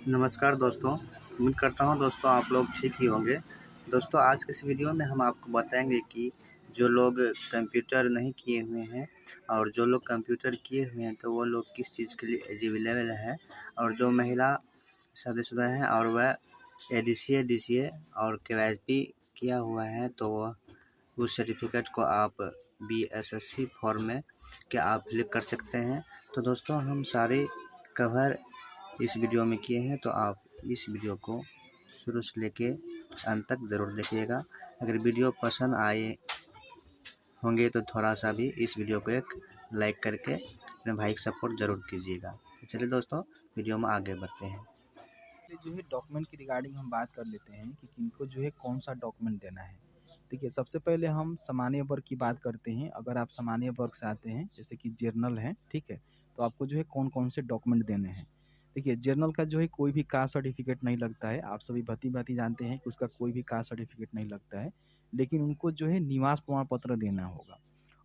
नमस्कार दोस्तों, उम्मीद करता हूँ दोस्तों आप लोग ठीक ही होंगे। दोस्तों आज के इस वीडियो में हम आपको बताएंगे कि जो लोग कंप्यूटर नहीं किए हुए हैं और जो लोग कंप्यूटर किए हुए हैं तो वो लोग किस चीज़ के लिए एलिजिबल है, और जो महिला शादीशुदा है और वह एडीसीए, डीसीए और केवाईसी किया हुआ है तो वह उस सर्टिफिकेट को आप बीएसएससी फॉर्म में क्या आप फिलअप कर सकते हैं। तो दोस्तों हम सारे कवर इस वीडियो में किए हैं, तो आप इस वीडियो को शुरू से लेके अंत तक ज़रूर देखिएगा। अगर वीडियो पसंद आए होंगे तो थोड़ा सा भी इस वीडियो को एक लाइक करके अपने भाई को सपोर्ट ज़रूर कीजिएगा। तो चलिए दोस्तों वीडियो में आगे बढ़ते हैं। जो है डॉक्यूमेंट की रिगार्डिंग हम बात कर लेते हैं कि किनको जो है कौन सा डॉक्यूमेंट देना है। देखिए, सबसे पहले हम सामान्य वर्ग की बात करते हैं। अगर आप सामान्य वर्ग से आते हैं जैसे कि जर्नल है, ठीक है, तो आपको जो है कौन कौन से डॉक्यूमेंट देने हैं। देखिए, जर्नल का जो है कोई भी कास्ट सर्टिफिकेट नहीं लगता है। आप सभी भांति भांति जानते हैं कि उसका कोई भी कास्ट सर्टिफिकेट नहीं लगता है, लेकिन उनको जो है निवास प्रमाण पत्र देना होगा।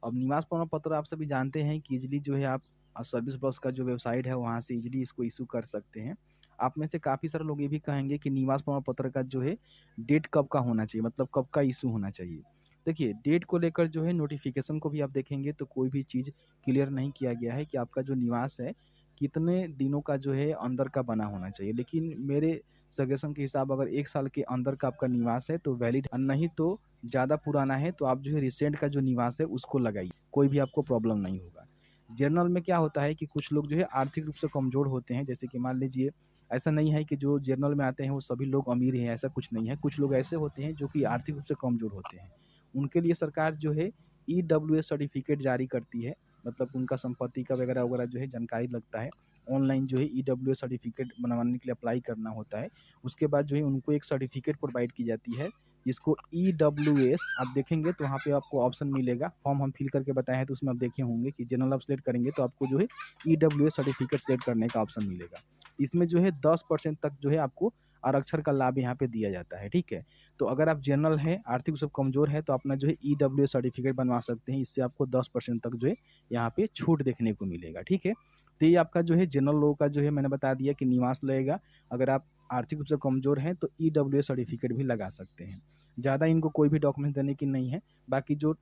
अब निवास प्रमाण पत्र आप सभी जानते हैं कि इजिली जो है आप सर्विस बस का जो वेबसाइट है वहाँ से इजिली इसको इशू कर सकते हैं। आप में से काफ़ी सारे लोग ये भी कहेंगे कि निवास प्रमाण पत्र का जो है डेट कब का होना चाहिए, मतलब कब का इशू होना चाहिए। देखिए, डेट को लेकर जो है नोटिफिकेशन को भी आप देखेंगे तो कोई भी चीज़ क्लियर नहीं किया गया है कि आपका जो निवास है कितने दिनों का जो है अंदर का बना होना चाहिए। लेकिन मेरे सजेशन के हिसाब अगर 1 साल के अंदर का आपका निवास है तो वैलिड, नहीं तो ज़्यादा पुराना है तो आप जो है रिसेंट का जो निवास है उसको लगाइए, कोई भी आपको प्रॉब्लम नहीं होगा। जर्नल में क्या होता है कि कुछ लोग जो है आर्थिक रूप से कमज़ोर होते हैं, जैसे कि मान लीजिए, ऐसा नहीं है कि जो जर्नल में आते हैं वो सभी लोग अमीर हैं, ऐसा कुछ नहीं है। कुछ लोग ऐसे होते हैं जो कि आर्थिक रूप से कमज़ोर होते हैं। उनके लिए सरकार जो है ईडब्ल्यूएस सर्टिफिकेट जारी करती है, मतलब उनका संपत्ति का वगैरह-वगैरह जो है जानकारी लगता है। ऑनलाइन जो है ईडब्ल्यूएस सर्टिफिकेट बनवाने के लिए अप्लाई करना होता है। उसके बाद जो है उनको एक सर्टिफिकेट प्रोवाइड की जाती है, जिसको ईडब्ल्यूएस आप देखेंगे तो वहाँ पे आपको ऑप्शन मिलेगा। फॉर्म हम फिल करके बताए हैं तो उसमें आप देखे होंगे कि जनरल आप सेलेक्ट करेंगे तो आपको जो है ईडब्ल्यूएस सर्टिफिकेट सेलेक्ट करने का ऑप्शन मिलेगा। इसमें जो है 10% तक जो है आपको आरक्षण का लाभ यहाँ पे दिया जाता है, ठीक है। तो अगर आप जनरल हैं, आर्थिक रूप से कमज़ोर है, तो अपना जो है ईडब्ल्यूएस सर्टिफिकेट बनवा सकते हैं। इससे आपको 10% तक जो है यहाँ पे छूट देखने को मिलेगा, ठीक है। तो ये आपका जो है जनरल लोगों का जो है मैंने बता दिया कि निवास लगेगा। अगर आप आर्थिक रूप से कमज़ोर हैं तो ईडब्ल्यूएस सर्टिफिकेट भी लगा सकते हैं। ज़्यादा इनको कोई भी डॉक्यूमेंट देने की नहीं है। बाकी जो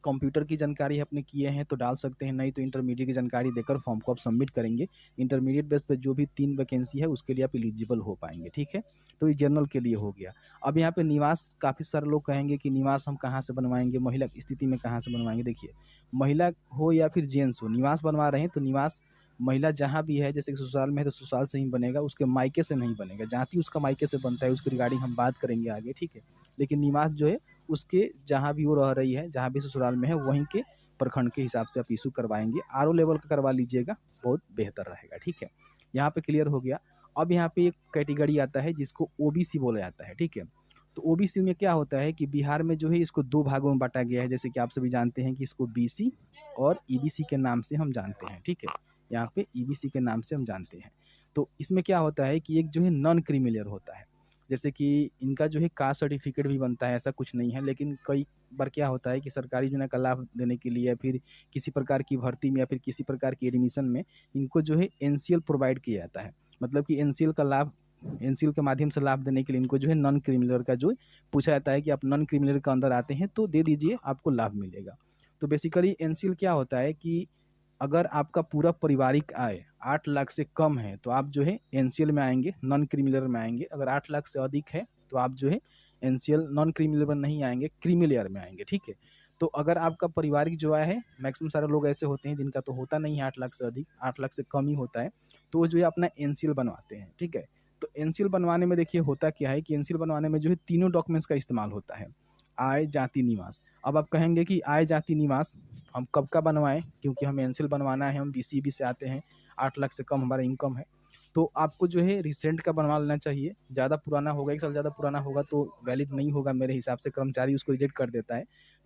कंप्यूटर की जानकारी अपने किए हैं तो डाल सकते हैं, नहीं तो इंटरमीडिएट की जानकारी देकर फॉर्म को आप सबमिट करेंगे। इंटरमीडिएट बेस पे जो भी 3 वैकेंसी है उसके लिए आप एलिजिबल हो पाएँगे, ठीक है। तो ये जनरल के लिए हो गया। अब यहाँ पे निवास काफ़ी सारे लोग कहेंगे कि निवास हम कहाँ से बनवाएँगे, महिला की स्थिति में कहाँ से बनवाएँगे। देखिए, महिला हो या फिर जेंट्स हो, निवास बनवा रहे हैं तो निवास महिला जहाँ भी है, जैसे कि ससुराल में है तो ससुराल से ही बनेगा, उसके मायके से नहीं बनेगा। जहाँ भी उसका मायके से बनता है उसके रिगार्डिंग हम बात करेंगे आगे, ठीक है। लेकिन निवास जो है उसके जहाँ भी वो रह रही है, जहाँ भी ससुराल में है, वहीं के प्रखंड के हिसाब से आप इशू करवाएँगे। आरओ लेवल का करवा लीजिएगा, बहुत बेहतर रहेगा, ठीक है। यहाँ पे क्लियर हो गया। अब यहाँ पे एक कैटेगरी आता है जिसको ओबीसी बोला जाता है, ठीक है। तो ओबीसी में क्या होता है कि बिहार में जो है इसको 2 भागों में बाँटा गया है, जैसे कि आप सभी जानते हैं कि इसको बीसी और ईबीसी के नाम से हम जानते हैं, ठीक है। यहाँ पे ईबीसी के नाम से हम जानते हैं। तो इसमें क्या होता है कि एक जो है नॉन क्रीमिलियर होता है। जैसे कि इनका जो है कास्ट सर्टिफिकेट भी बनता है, ऐसा कुछ नहीं है। लेकिन कई बार क्या होता है कि सरकारी योजना का लाभ देने के लिए या फिर किसी प्रकार की भर्ती में या फिर किसी प्रकार की एडमिशन में इनको जो है एनसीएल प्रोवाइड किया जाता है। मतलब कि एनसीएल का लाभ, एनसीएल के माध्यम से लाभ देने के लिए इनको जो है नॉन क्रिमिनल का जो पूछा जाता है कि आप नॉन क्रिमिनल के अंदर आते हैं तो दे दीजिए, आपको लाभ मिलेगा। तो बेसिकली एनसीएल क्या होता है कि अगर आपका पूरा पारिवारिक आय 8 लाख से कम है तो आप जो है एनसीएल में आएँगे, नॉन क्रीमी में आएँगे। अगर 8 लाख से अधिक है तो आप जो है एनसीएल नॉन क्रीमी में नहीं आएँगे, क्रीमी लेयर में आएँगे, ठीक है। तो अगर आपका पारिवारिक जो आय है, मैक्सिमम सारे लोग ऐसे होते हैं जिनका तो होता नहीं है 8 लाख से अधिक, 8 लाख से कम ही होता है, तो वो जो है अपना एनसीएल बनवाते हैं, ठीक है। तो एनसीएल बनवाने में देखिए होता क्या है कि एनसीएल बनवाने में जो है तीनों डॉक्यूमेंट्स का इस्तेमाल होता है। आय, जाति, निवास। अब आप कहेंगे कि आय, जाति, निवास हम कब का बनवाएँ? क्योंकि हमें एनसीएल बनवाना है, हम बीसीबी से आते हैं, 8 लाख से कम हमारा इनकम है। तो आपको जो है रिसेंट का बनवा लेना चाहिए। ज़्यादा पुराना होगा, 1 साल ज़्यादा पुराना होगा तो वैलिड नहीं होगा मेरे हिसाब से, कर्मचारी उसको रिजेक्ट कर देता है।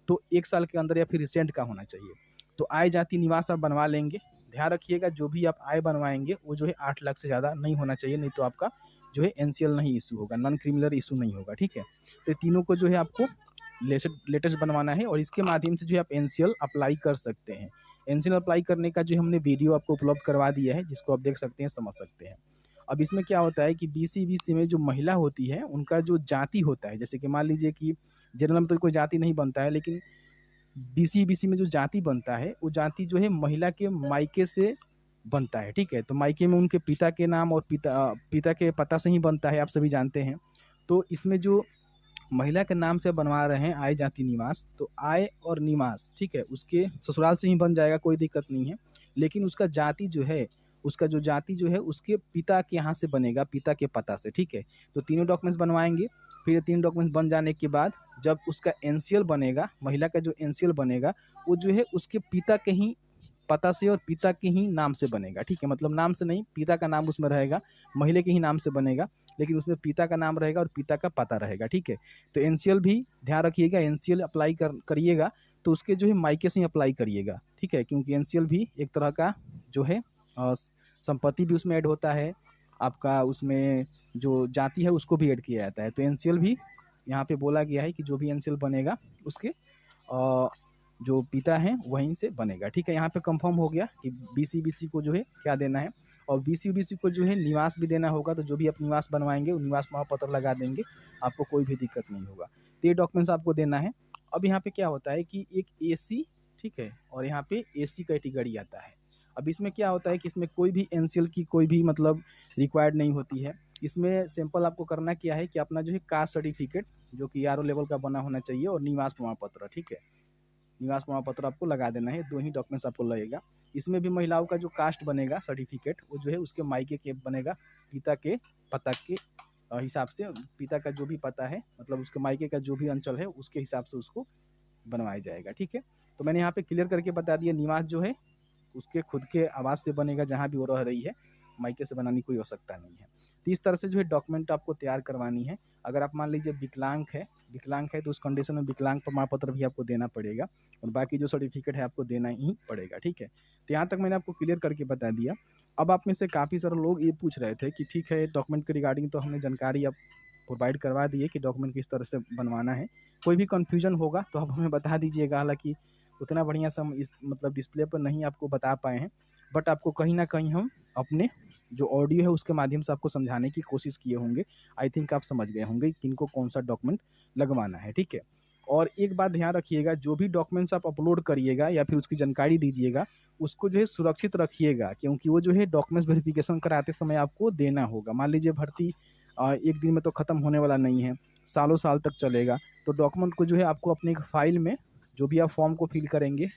तो 1 साल के अंदर या फिर रिसेंट का होना चाहिए। तो आय, जाति, निवास आप बनवा लेंगे। ध्यान रखिएगा जो भी आप आय बनवाएँगे वो जो है 8 लाख से ज़्यादा नहीं होना चाहिए, नहीं तो आपका जो है एनसीएल नहीं इश्यू होगा, नॉन क्रिमिनल इश्यू नहीं होगा, ठीक है। तो ये तीनों को जो है आपको लेटेस्ट बनवाना है और इसके माध्यम से जो है आप एनसीएल अप्लाई कर सकते हैं। एनसीएल अप्लाई करने का जो हमने वीडियो आपको उपलब्ध करवा दिया है, जिसको आप देख सकते हैं, समझ सकते हैं। अब इसमें क्या होता है कि बीसी में जो महिला होती है उनका जो जाति होता है, जैसे कि मान लीजिए कि जनरल में तो कोई जाति नहीं बनता है, लेकिन बीसी में जो जाति बनता है वो जाति जो है महिला के मायके से बनता है। ठीक है, तो मायके में उनके पिता के नाम और पिता के पता से ही बनता है, आप सभी जानते हैं। तो इसमें जो महिला के नाम से बनवा रहे हैं आय जाति निवास, तो आय और निवास ठीक है उसके ससुराल से ही बन जाएगा, कोई दिक्कत नहीं है। लेकिन उसका जाति जो है, उसका जो जाति जो है उसके पिता के यहाँ से बनेगा, पिता के पता से। ठीक है, तो तीनों डॉक्यूमेंट्स बनवाएंगे। फिर ये 3 डॉक्यूमेंट्स बन जाने के बाद जब उसका एनसीएल बनेगा, महिला का जो एनसीएल बनेगा वो जो है उसके पिता के ही पता से और पिता के ही नाम से बनेगा। ठीक है, मतलब नाम से नहीं, पिता का नाम उसमें रहेगा, महिला के ही नाम से बनेगा, लेकिन उसमें पिता का नाम रहेगा और पिता का पता रहेगा। ठीक है, तो एनसीएल भी ध्यान रखिएगा, एनसीएल अप्लाई करिएगा तो उसके जो है मायके से ही अप्लाई करिएगा। ठीक है, क्योंकि एनसीएल भी एक तरह का जो है संपत्ति भी उसमें ऐड होता है, आपका उसमें जो जाति है उसको भी ऐड किया जाता है। तो एनसीएल भी यहाँ पे बोला गया है कि जो भी एनसीएल बनेगा उसके जो पिता हैं वहीं से बनेगा। ठीक है, यहाँ पे कंफर्म हो गया कि बीसी को जो है क्या देना है, और बीसी को जो है निवास भी देना होगा। तो जो भी आप निवास बनवाएंगे वो निवास प्रमाण पत्र लगा देंगे, आपको कोई भी दिक्कत नहीं होगा। तो ये डॉक्यूमेंट्स आपको देना है। अब यहाँ पे क्या होता है कि एक एसी, ठीक है, और यहाँ पे एसी कैटेगरी आता है। अब इसमें क्या होता है कि इसमें कोई भी एनसीएल की कोई भी मतलब रिक्वायर्ड नहीं होती है। इसमें सिंपल आपको करना क्या है कि अपना जो है कास्ट सर्टिफिकेट जो कि आरओ लेवल का बना होना चाहिए, और निवास प्रमाण पत्र। ठीक है, निवास प्रमाण पत्र आपको लगा देना है, 2 ही डॉक्यूमेंट्स आपको लगेगा। इसमें भी महिलाओं का जो कास्ट बनेगा सर्टिफिकेट वो जो है उसके मायके के बनेगा, पिता के पता के हिसाब से, पिता का जो भी पता है मतलब उसके मायके का जो भी अंचल है उसके हिसाब से उसको बनवाया जाएगा। ठीक है, तो मैंने यहाँ पे क्लियर करके बता दिया, निवास जो है उसके खुद के आवास से बनेगा जहाँ भी वो रह रही है, मायके से बनाने की कोई आवश्यकता नहीं है। तो इस तरह से जो है डॉक्यूमेंट आपको तैयार करवानी है। अगर आप मान लीजिए विकलांग है तो उस कंडीशन में विकलांग प्रमाण पत्र भी आपको देना पड़ेगा, और बाकी जो सर्टिफिकेट है आपको देना ही पड़ेगा। ठीक है, तो यहाँ तक मैंने आपको क्लियर करके बता दिया। अब आप में से काफ़ी सारे लोग ये पूछ रहे थे कि ठीक है डॉक्यूमेंट के रिगार्डिंग तो हमने जानकारी अब प्रोवाइड करवा दी है कि डॉक्यूमेंट किस तरह से बनवाना है, कोई भी कन्फ्यूजन होगा तो आप हमें बता दीजिएगा। हालाँकि उतना बढ़िया से हम इस मतलब डिस्प्ले पर नहीं आपको बता पाए हैं, बट आपको कहीं ना कहीं हम अपने जो ऑडियो है उसके माध्यम से आपको समझाने की कोशिश किए होंगे। आई थिंक आप समझ गए होंगे किनको कौन सा डॉक्यूमेंट लगवाना है। ठीक है, और एक बात ध्यान रखिएगा, जो भी डॉक्यूमेंट्स आप अपलोड करिएगा या फिर उसकी जानकारी दीजिएगा उसको जो है सुरक्षित रखिएगा, क्योंकि वो जो है डॉक्यूमेंट्स वेरिफिकेशन कराते समय आपको देना होगा। मान लीजिए भर्ती एक दिन में तो ख़त्म होने वाला नहीं है, सालों साल तक चलेगा। तो डॉक्यूमेंट को जो है आपको अपने एक फाइल में, जो भी आप फॉर्म को फिल करेंगे,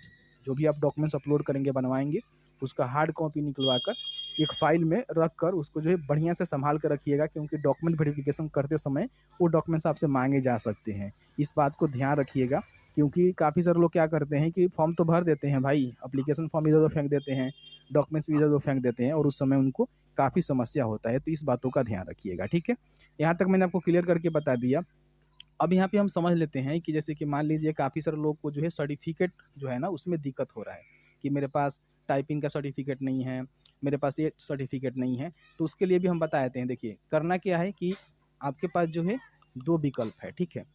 जो भी आप डॉक्यूमेंट्स अपलोड करेंगे बनवाएंगे, उसका हार्ड कॉपी निकलवा कर एक फाइल में रख कर उसको जो है बढ़िया से संभाल कर रखिएगा, क्योंकि डॉक्यूमेंट वेरिफिकेशन करते समय वो डॉक्यूमेंट्स आपसे मांगे जा सकते हैं। इस बात को ध्यान रखिएगा, क्योंकि काफ़ी सारे लोग क्या करते हैं कि फॉर्म तो भर देते हैं भाई, एप्लीकेशन फॉर्म इधर उधर फेंक देते हैं, डॉक्यूमेंट्स भी इधर उधर फेंक देते हैं, और उस समय उनको काफ़ी समस्या होता है। तो इस बातों का ध्यान रखिएगा। ठीक है, यहाँ तक मैंने आपको क्लियर करके बता दिया। अब यहाँ पे हम समझ लेते हैं कि जैसे कि मान लीजिए काफ़ी सारे लोग को जो है सर्टिफिकेट जो है ना उसमें दिक्कत हो रहा है कि मेरे पास टाइपिंग का सर्टिफिकेट नहीं है, मेरे पास ये सर्टिफिकेट नहीं है। तो उसके लिए भी हम बता देते हैं। देखिए करना क्या है कि आपके पास जो है 2 विकल्प है। ठीक है,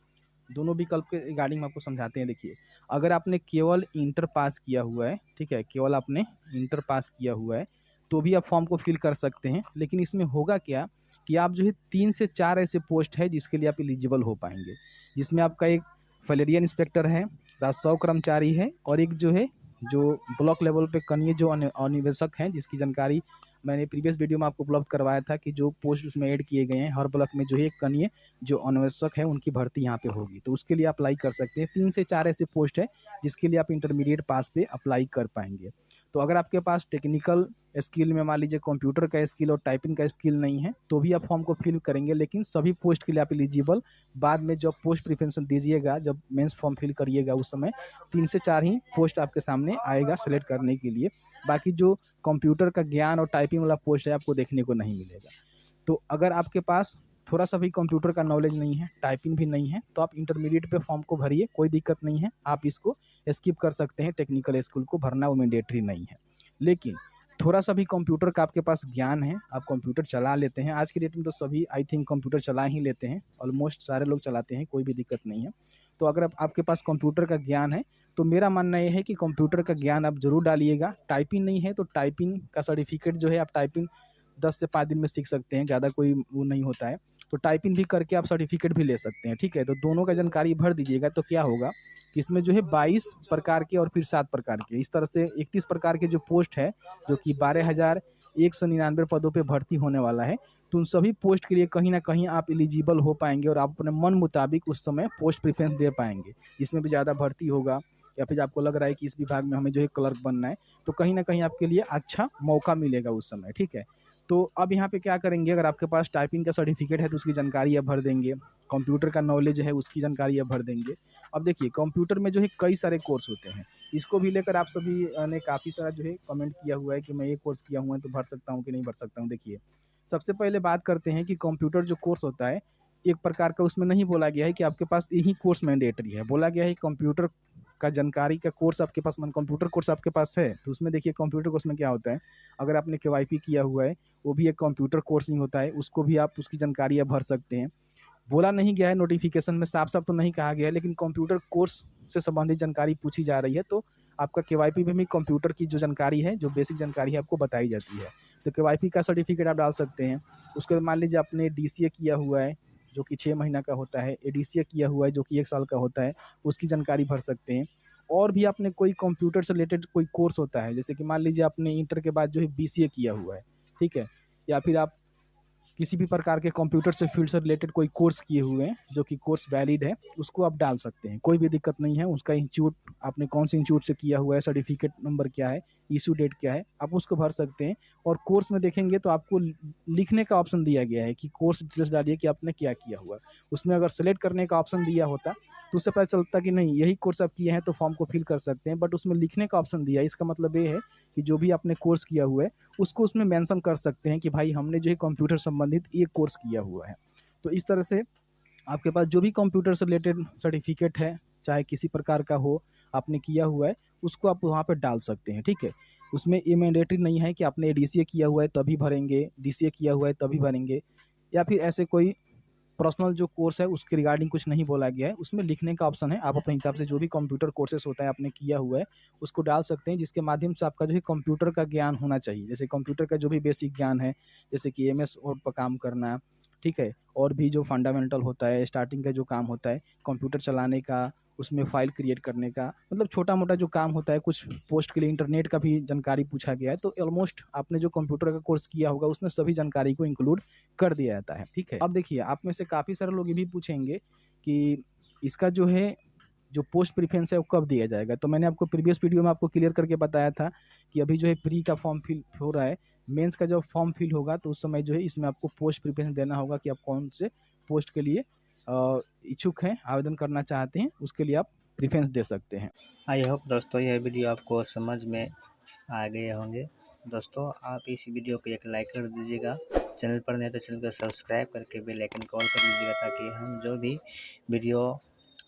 दोनों विकल्प के रिगार्डिंग हम आपको समझाते हैं। देखिए, अगर आपने केवल इंटर पास किया हुआ है, ठीक है, केवल आपने इंटर पास किया हुआ है तो भी आप फॉर्म को फिल कर सकते हैं। लेकिन इसमें होगा क्या कि आप जो है 3 से 4 ऐसे पोस्ट है जिसके लिए आप एलिजिबल हो पाएंगे, जिसमें आपका एक फलेरिया इंस्पेक्टर है, राजस्व कर्मचारी है, और एक जो है जो ब्लॉक लेवल पे कनीय जो अन्वेषक हैं, जिसकी जानकारी मैंने प्रीवियस वीडियो में आपको उपलब्ध करवाया था कि जो पोस्ट उसमें ऐड किए गए हैं, हर ब्लॉक में जो है एक कनीय जो अन्वेषक है उनकी भर्ती यहाँ पे होगी, तो उसके लिए अप्लाई कर सकते हैं। 3 से 4 ऐसे पोस्ट है जिसके लिए आप इंटरमीडिएट पास पे अप्लाई कर पाएंगे। तो अगर आपके पास टेक्निकल स्किल में मान लीजिए कंप्यूटर का स्किल और टाइपिंग का स्किल नहीं है तो भी आप फॉर्म को फिल करेंगे, लेकिन सभी पोस्ट के लिए आप एलिजिबल बाद में जब पोस्ट प्रिफरेंस दीजिएगा, जब मेंस फॉर्म फिल करिएगा उस समय 3 से 4 ही पोस्ट आपके सामने आएगा सेलेक्ट करने के लिए। बाकी जो कंप्यूटर का ज्ञान और टाइपिंग वाला पोस्ट है आपको देखने को नहीं मिलेगा। तो अगर आपके पास थोड़ा सा भी कंप्यूटर का नॉलेज नहीं है, टाइपिंग भी नहीं है, तो आप इंटरमीडिएट पे फॉर्म को भरिए, कोई दिक्कत नहीं है, आप इसको स्किप कर सकते हैं। टेक्निकल स्कूल को भरना वो मैंडेटरी नहीं है। लेकिन थोड़ा सा भी कंप्यूटर का आपके पास ज्ञान है, आप कंप्यूटर चला लेते हैं, आज की डेट में तो सभी आई थिंक कंप्यूटर चला ही लेते हैं, ऑलमोस्ट सारे लोग चलाते हैं, कोई भी दिक्कत नहीं है। तो अगर आपके पास कंप्यूटर का ज्ञान है तो मेरा मानना यह है कि कंप्यूटर का ज्ञान आप जरूर डालिएगा। टाइपिंग नहीं है तो टाइपिंग का सर्टिफिकेट जो है आप टाइपिंग 10 से 5 दिन में सीख सकते हैं, ज़्यादा कोई वो नहीं होता है। तो टाइपिंग भी करके आप सर्टिफिकेट भी ले सकते हैं, ठीक है। तो दोनों का जानकारी भर दीजिएगा, तो क्या होगा कि इसमें जो है 22 प्रकार के और फिर 7 प्रकार के, इस तरह से 31 प्रकार के जो पोस्ट है, जो कि 12,199 पदों पे भर्ती होने वाला है। तो उन सभी पोस्ट के लिए कहीं ना कहीं आप एलिजिबल हो पाएंगे और आप अपने मन मुताबिक उस समय पोस्ट प्रेफरेंस दे पाएंगे। इसमें भी ज़्यादा भर्ती होगा या फिर आपको लग रहा है कि इस विभाग में हमें जो है क्लर्क बनना है, तो कहीं ना कहीं आपके लिए अच्छा मौका मिलेगा उस समय, ठीक है। तो अब यहाँ पे क्या करेंगे, अगर आपके पास टाइपिंग का सर्टिफिकेट है तो उसकी जानकारी आप भर देंगे, कंप्यूटर का नॉलेज है उसकी जानकारी आप भर देंगे। अब देखिए कंप्यूटर में जो है कई सारे कोर्स होते हैं, इसको भी लेकर आप सभी ने काफ़ी सारा जो है कमेंट किया हुआ है कि मैं ये कोर्स किया हुआ है तो भर सकता हूँ कि नहीं भर सकता हूँ। देखिए सबसे पहले बात करते हैं कि कंप्यूटर जो कोर्स होता है, एक प्रकार का उसमें नहीं बोला गया है कि आपके पास यही कोर्स मैंडेटरी है, बोला गया है कंप्यूटर का जानकारी का कोर्स आपके पास, मन कंप्यूटर कोर्स आपके पास है तो उसमें देखिए कंप्यूटर कोर्स में क्या होता है, अगर आपने KYP किया हुआ है वो भी एक कंप्यूटर कोर्स ही होता है, उसको भी आप उसकी जानकारी आप भर सकते हैं। बोला नहीं गया है नोटिफिकेशन में, साफ साफ तो नहीं कहा गया है, लेकिन कंप्यूटर कोर्स से संबंधित जानकारी पूछी जा रही है, तो आपका KYP में भी कंप्यूटर की जो जानकारी है, जो बेसिक जानकारी है आपको बताई जाती है। तो KYP का सर्टिफिकेट आप डाल सकते हैं। उसके बाद मान लीजिए आपने DCA किया हुआ है जो कि 6 महीना का होता है, ADCA किया हुआ है जो कि 1 साल का होता है, उसकी जानकारी भर सकते हैं। और भी आपने कोई कंप्यूटर से रिलेटेड कोई कोर्स होता है, जैसे कि मान लीजिए आपने इंटर के बाद जो है BCA किया हुआ है, ठीक है, या फिर आप किसी भी प्रकार के कंप्यूटर से फील्ड से रिलेटेड कोई कोर्स किए हुए हैं जो कि कोर्स वैलिड है, उसको आप डाल सकते हैं, कोई भी दिक्कत नहीं है। उसका इंस्टीट्यूट आपने कौन से इंस्टीट्यूट से किया हुआ है, सर्टिफिकेट नंबर क्या है, इशू डेट क्या है, आप उसको भर सकते हैं। और कोर्स में देखेंगे तो आपको लिखने का ऑप्शन दिया गया है कि कोर्स डिटेल्स डालिए कि आपने क्या किया हुआ। उसमें अगर सेलेक्ट करने का ऑप्शन दिया होता तो उससे पता चलता कि नहीं यही कोर्स आप किए हैं तो फॉर्म को फिल कर सकते हैं, बट उसमें लिखने का ऑप्शन दिया है। इसका मतलब ये है कि जो भी आपने कोर्स किया हुआ है उसको उसमें मेंशन कर सकते हैं कि भाई हमने जो है कंप्यूटर संबंधित एक कोर्स किया हुआ है। तो इस तरह से आपके पास जो भी कंप्यूटर से रिलेटेड सर्टिफिकेट है, चाहे किसी प्रकार का हो, आपने किया हुआ है, उसको आप वहाँ पे डाल सकते हैं, ठीक है। उसमें ये मैंडेटरी नहीं है कि आपने DCA किया हुआ है तभी भरेंगे, DCA किया हुआ है तभी भरेंगे, या फिर ऐसे कोई पर्सनल जो कोर्स है उसके रिगार्डिंग कुछ नहीं बोला गया है। उसमें लिखने का ऑप्शन है, आप अपने हिसाब से जो भी कंप्यूटर कोर्सेस होता है आपने किया हुआ है उसको डाल सकते हैं, जिसके माध्यम से आपका जो है कंप्यूटर का ज्ञान होना चाहिए। जैसे कंप्यूटर का जो भी बेसिक ज्ञान है, जैसे कि MS वर्ड पर काम करना, ठीक है, और भी जो फंडामेंटल होता है, स्टार्टिंग का जो काम होता है कंप्यूटर चलाने का, उसमें फाइल क्रिएट करने का, मतलब छोटा मोटा जो काम होता है, कुछ पोस्ट के लिए इंटरनेट का भी जानकारी पूछा गया है। तो ऑलमोस्ट आपने जो कंप्यूटर का कोर्स किया होगा उसमें सभी जानकारी को इंक्लूड कर दिया जाता है, ठीक है। अब देखिए आप में से काफ़ी सारे लोग ये भी पूछेंगे कि इसका जो है जो पोस्ट प्रेफरेंस है वो कब दिया जाएगा। तो मैंने आपको प्रीवियस वीडियो में आपको क्लियर करके बताया था कि अभी जो है प्री का फॉर्म फिल हो रहा है, मेंस का जब फॉर्म फिल होगा तो उस समय जो है इसमें आपको पोस्ट प्रेफरेंस देना होगा कि आप कौन से पोस्ट के लिए इच्छुक हैं, आवेदन करना चाहते हैं, उसके लिए आप प्रेफरेंस दे सकते हैं। आई होप दोस्तों यह वीडियो आपको समझ में आ गए होंगे। दोस्तों आप इस वीडियो को एक लाइक कर दीजिएगा, चैनल पर नहीं तो चैनल को सब्सक्राइब करके बेल आइकन कॉल कर दीजिएगा ताकि हम जो भी वीडियो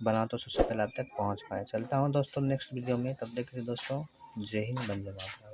बनाओ तो सबसे पहले आप तक पहुंच पाए। चलता हूं दोस्तों नेक्स्ट वीडियो में, तब तक के लिए दोस्तों जय हिंद, वंदे मातरम।